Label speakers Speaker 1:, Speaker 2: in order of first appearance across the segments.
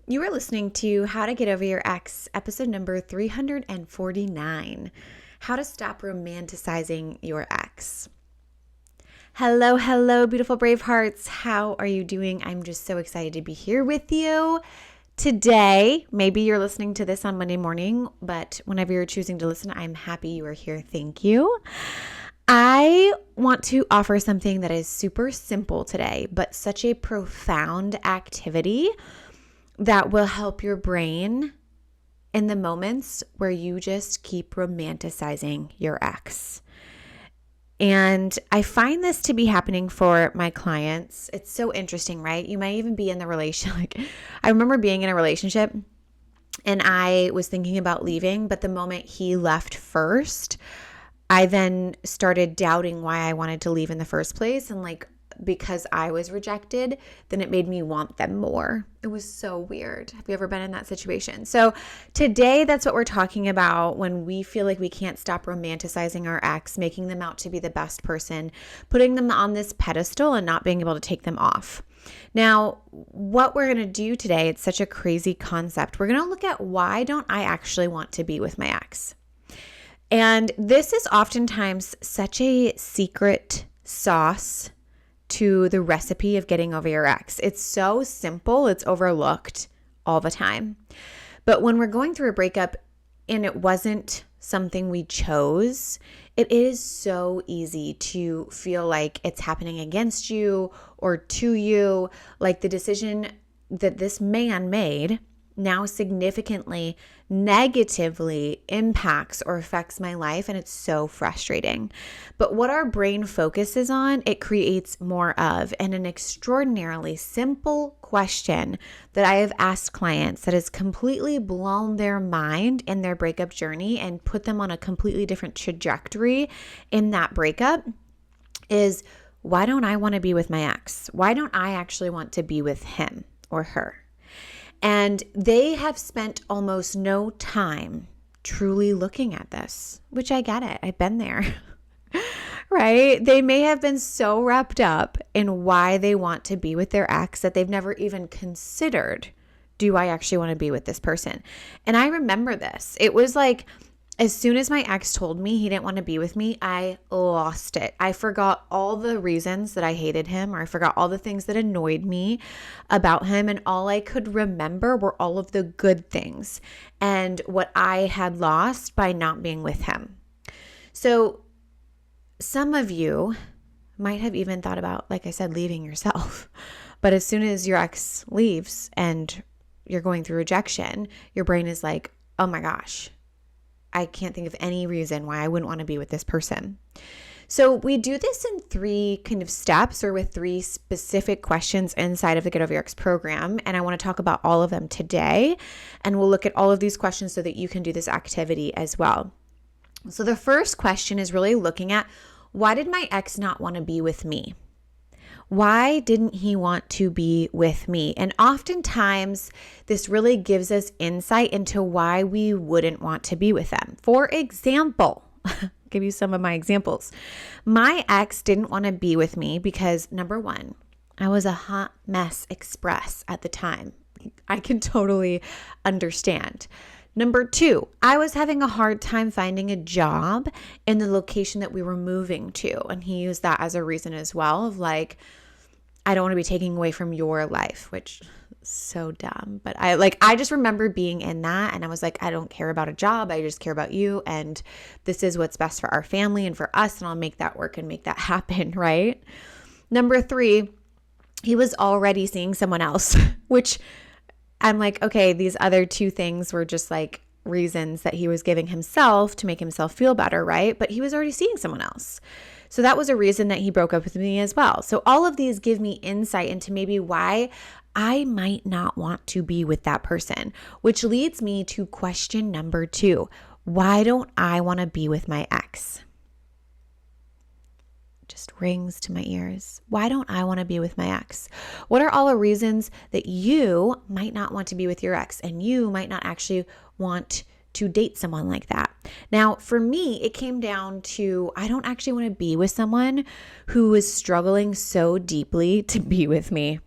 Speaker 1: You are listening to How to Get Over Your Ex, episode number 349, How to Stop Romanticizing Your Ex. Hello, hello, beautiful brave hearts. How are you doing? I'm just so excited to be here with you today. Maybe you're listening to this on Monday morning, but whenever you're choosing to listen, I'm happy you are here. Thank you. I want to offer something that is super simple today, but such a profound activity that will help your brain in the moments where you just keep romanticizing your ex. And I find this to be happening for my clients. It's so interesting, right? You might even be in the relationship. I remember being in a relationship and I was thinking about leaving, but the moment he left first, I then started doubting why I wanted to leave in the first place. And because I was rejected, then it made me want them more. It was so weird. Have you ever been in that situation? So today, that's what we're talking about when we feel like we can't stop romanticizing our ex, making them out to be the best person, putting them on this pedestal and not being able to take them off. Now, what we're going to do today, it's such a crazy concept. We're going to look at why don't I actually want to be with my ex? And this is oftentimes such a secret sauce to the recipe of getting over your ex. It's so simple, it's overlooked all the time. But when we're going through a breakup and it wasn't something we chose, it is so easy to feel like it's happening against you or to you, like the decision that this man made now significantly negatively impacts or affects my life, and it's so frustrating. But what our brain focuses on, it creates more of. And an extraordinarily simple question that I have asked clients that has completely blown their mind in their breakup journey and put them on a completely different trajectory in that breakup is, why don't I want to be with my ex? Why don't I actually want to be with him or her? And they have spent almost no time truly looking at this, which I get it. I've been there, right? They may have been so wrapped up in why they want to be with their ex that they've never even considered, do I actually want to be with this person? And I remember this. It was like, as soon as my ex told me he didn't want to be with me, I lost it. I forgot all the reasons that I hated him, or I forgot all the things that annoyed me about him. And all I could remember were all of the good things and what I had lost by not being with him. So some of you might have even thought about, like I said, leaving yourself. But as soon as your ex leaves and you're going through rejection, your brain is like, oh my gosh, I can't think of any reason why I wouldn't want to be with this person. So we do this in 3 kind of steps, or with 3 specific questions inside of the Get Over Your Ex program. And I want to talk about all of them today. And we'll look at all of these questions so that you can do this activity as well. So the first question is really looking at, why did my ex not want to be with me? Why didn't he want to be with me? And oftentimes, this really gives us insight into why we wouldn't want to be with them. For example, I'll give you some of my examples. My ex didn't want to be with me because, number 1, I was a hot mess express at the time. I can totally understand. Number 2, I was having a hard time finding a job in the location that we were moving to. And he used that as a reason as well of like, I don't want to be taking away from your life, which is so dumb. But I just remember being in that and I was like, I don't care about a job. I just care about you. And this is what's best for our family and for us. And I'll make that work and make that happen, right? Number 3, he was already seeing someone else, which I'm like, okay, these other 2 things were just like reasons that he was giving himself to make himself feel better, right? But he was already seeing someone else. So that was a reason that he broke up with me as well. So all of these give me insight into maybe why I might not want to be with that person, which leads me to question number 2. Why don't I want to be with my ex? Just rings to my ears. Why don't I want to be with my ex? What are all the reasons that you might not want to be with your ex and you might not actually want to date someone like that? Now, for me, it came down to I don't actually want to be with someone who is struggling so deeply to be with me.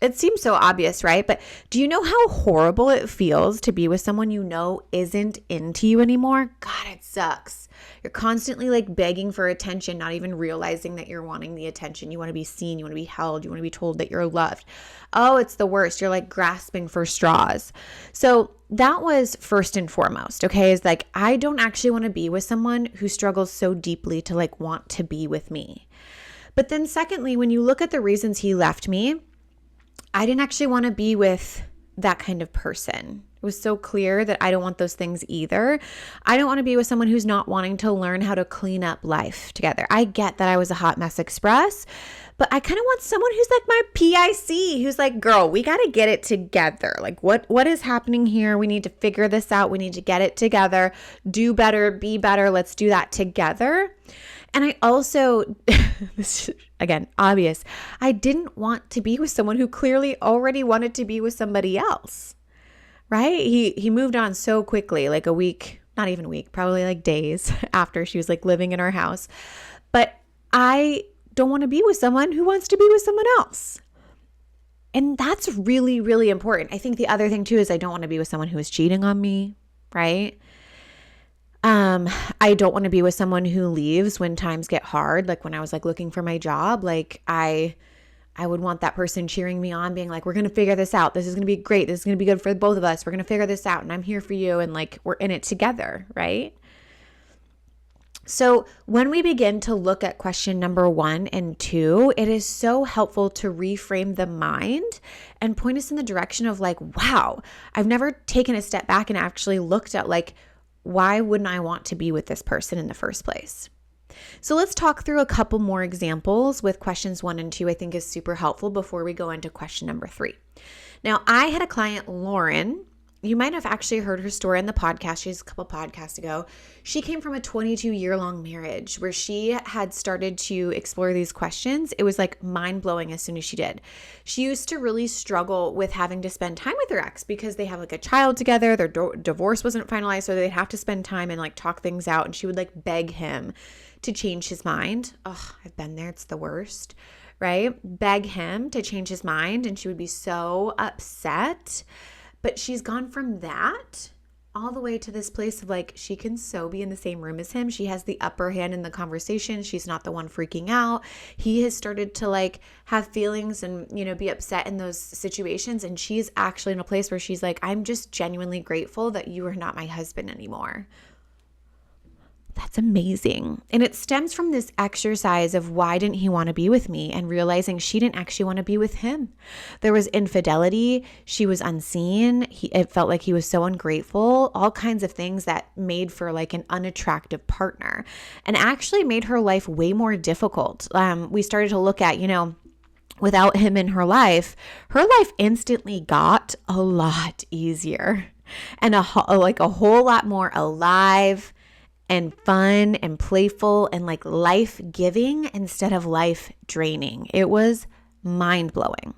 Speaker 1: it seems so obvious, right? But do you know how horrible it feels to be with someone you know isn't into you anymore? God, it sucks. You're constantly like begging for attention, not even realizing that you're wanting the attention. You want to be seen, you want to be held, you want to be told that you're loved. Oh, it's the worst. You're like grasping for straws. So that was first and foremost, okay? Is like, I don't actually want to be with someone who struggles so deeply to like want to be with me. But then secondly, when you look at the reasons he left me, I didn't actually want to be with that kind of person. It was so clear that I don't want those things either. I don't want to be with someone who's not wanting to learn how to clean up life together. I get that I was a hot mess express, but I kind of want someone who's like my PIC, who's like, girl, we got to get it together. Like what is happening here? We need to figure this out. We need to get it together, do better, be better. Let's do that together. And I also, this is, again, obvious, I didn't want to be with someone who clearly already wanted to be with somebody else, right? He moved on so quickly, like a week, not even a week, probably like days after she was like living in our house. But I don't want to be with someone who wants to be with someone else. And that's really, really important. I think the other thing too is I don't want to be with someone who is cheating on me, right? I don't want to be with someone who leaves when times get hard. Like when I was like looking for my job, like I would want that person cheering me on, being like, we're going to figure this out. This is going to be great. This is going to be good for both of us. We're going to figure this out and I'm here for you. And like, we're in it together. Right. So when we begin to look at question number 1 and 2, it is so helpful to reframe the mind and point us in the direction of like, wow, I've never taken a step back and actually looked at like, why wouldn't I want to be with this person in the first place? So let's talk through a couple more examples with questions 1 and 2. I think is super helpful before we go into question number 3. Now, I had a client, Lauren. You might have actually heard her story in the podcast. She's a couple podcasts ago. She came from a 22-year-long marriage where she had started to explore these questions. It was like mind-blowing as soon as she did. She used to really struggle with having to spend time with her ex because they have like a child together. Their divorce wasn't finalized, so they'd have to spend time and like talk things out. And she would like beg him to change his mind. Oh, I've been there. It's the worst, right? Beg him to change his mind. And she would be so upset. But she's gone from that all the way to this place of like, she can so be in the same room as him. She has the upper hand in the conversation. She's not the one freaking out. He has started to like have feelings and, be upset in those situations. And she's actually in a place where she's like, I'm just genuinely grateful that you are not my husband anymore. That's amazing. And it stems from this exercise of why didn't he want to be with me and realizing she didn't actually want to be with him. There was infidelity. She was unseen. It felt like he was so ungrateful, all kinds of things that made for like an unattractive partner and actually made her life way more difficult. We started to look at, without him in her life instantly got a lot easier and a whole lot more alive and fun and playful and like life-giving instead of life-draining. It was mind-blowing.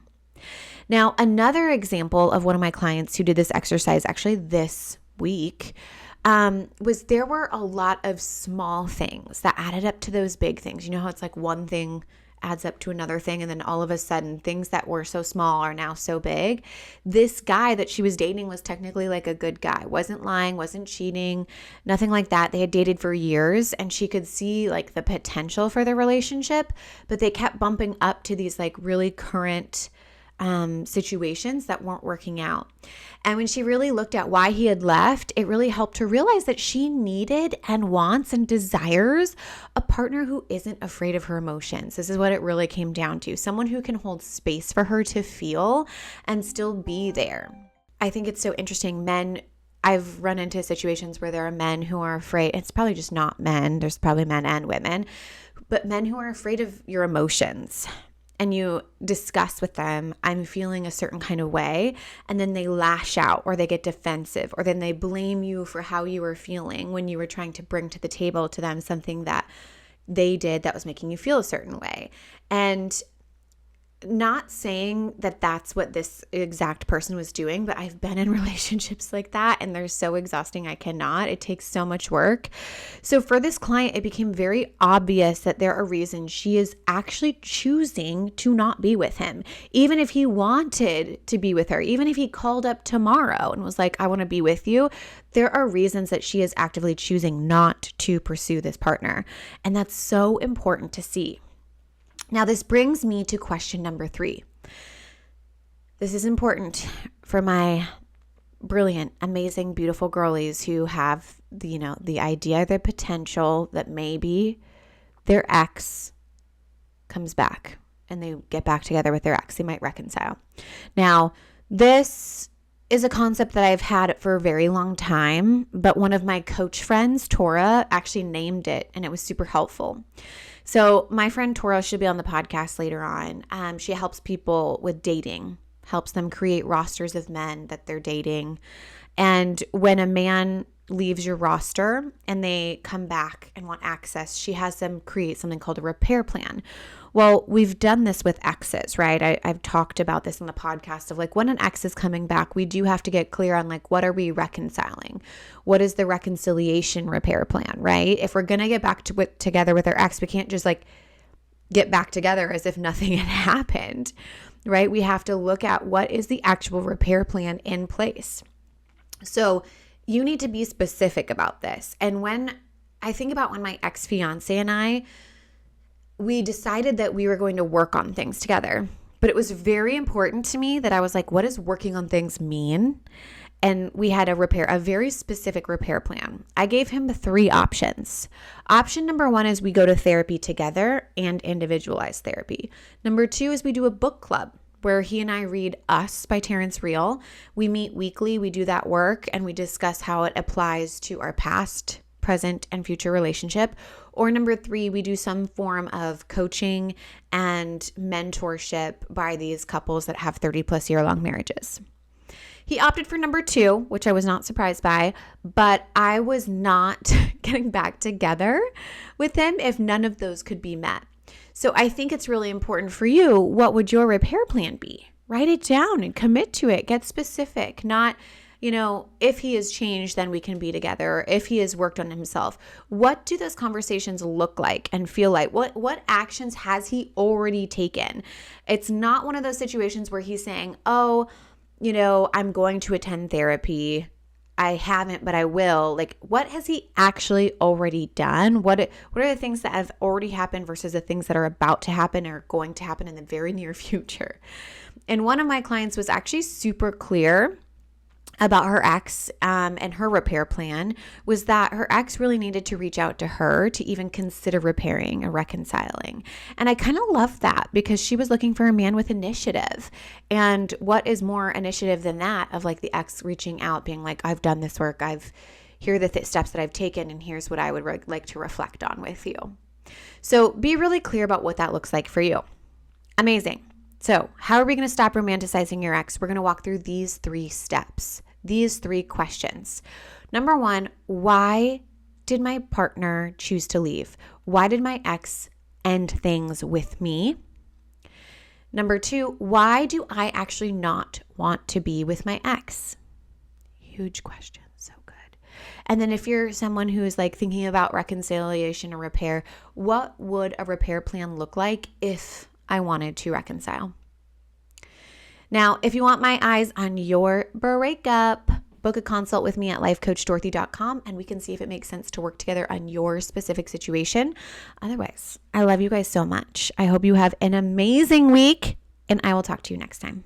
Speaker 1: Now, another example of one of my clients who did this exercise actually this week was there were a lot of small things that added up to those big things. You know how it's like one thing adds up to another thing, and then all of a sudden things that were so small are now so big. This guy that she was dating was technically like a good guy, wasn't lying, wasn't cheating, nothing like that. They had dated for years and she could see like the potential for their relationship, but they kept bumping up to these like really current situations that weren't working out. And when she really looked at why he had left, it really helped her realize that she needed and wants and desires a partner who isn't afraid of her emotions. This is what it really came down to. Someone who can hold space for her to feel and still be there. I think it's so interesting. I've run into situations where there are men who are afraid. It's probably just not men. There's probably men and women, but men who are afraid of your emotions. And you discuss with them, I'm feeling a certain kind of way, and then they lash out or they get defensive or then they blame you for how you were feeling when you were trying to bring to the table to them something that they did that was making you feel a certain way. And not saying that that's what this exact person was doing, but I've been in relationships like that and they're so exhausting. I cannot. It takes so much work. So for this client, it became very obvious that there are reasons she is actually choosing to not be with him. Even if he wanted to be with her, even if he called up tomorrow and was like, I want to be with you, there are reasons that she is actively choosing not to pursue this partner. And that's so important to see. Now, this brings me to question number 3. This is important for my brilliant, amazing, beautiful girlies who have the idea, the potential that maybe their ex comes back and they get back together with their ex. They might reconcile. Now, this is a concept that I've had for a very long time, but one of my coach friends, Tora, actually named it, and it was super helpful. So my friend Tora should be on the podcast later on. She helps people with dating, helps them create rosters of men that they're dating. And when a man leaves your roster and they come back and want access, she has them create something called a repair plan. Well, we've done this with exes, right? I've talked about this on the podcast of like when an ex is coming back, we do have to get clear on like what are we reconciling? What is the reconciliation repair plan, right? If we're going to get back together with our ex, we can't just like get back together as if nothing had happened, right? We have to look at what is the actual repair plan in place. So you need to be specific about this. And when I think about when my ex-fiance and we decided that we were going to work on things together, but it was very important to me that I was like, what does working on things mean? And we had a very specific repair plan. I gave him 3 options. Option number 1 is we go to therapy together and individualized therapy. Number 2 is we do a book club where he and I read Us by Terrence Real. We meet weekly, we do that work, and we discuss how it applies to our past, present, and future relationship. Or number 3, we do some form of coaching and mentorship by these couples that have 30+ year-long marriages. He opted for number 2, which I was not surprised by, but I was not getting back together with him if none of those could be met. So I think it's really important for you. What would your repair plan be? Write it down and commit to it. Get specific, not if he has changed, then we can be together. If he has worked on himself, what do those conversations look like and feel like? What actions has he already taken? It's not one of those situations where he's saying, oh, I'm going to attend therapy. I haven't, but I will. Like, what has he actually already done? What are the things that have already happened versus the things that are about to happen or going to happen in the very near future? And one of my clients was actually super clear about her ex and her repair plan was that her ex really needed to reach out to her to even consider repairing or reconciling. And I kind of love that because she was looking for a man with initiative. And what is more initiative than that of like the ex reaching out, being like, I've done this work. Here are the steps that I've taken, and here's what I would like to reflect on with you. So be really clear about what that looks like for you. Amazing. So how are we going to stop romanticizing your ex? We're going to walk through these 3 steps, these 3 questions. Number 1, why did my partner choose to leave? Why did my ex end things with me? Number 2, why do I actually not want to be with my ex? Huge question. So good. And then if you're someone who is like thinking about reconciliation or repair, what would a repair plan look like if I wanted to reconcile? Now, if you want my eyes on your breakup, book a consult with me at lifecoachdorothy.com and we can see if it makes sense to work together on your specific situation. Otherwise, I love you guys so much. I hope you have an amazing week and I will talk to you next time.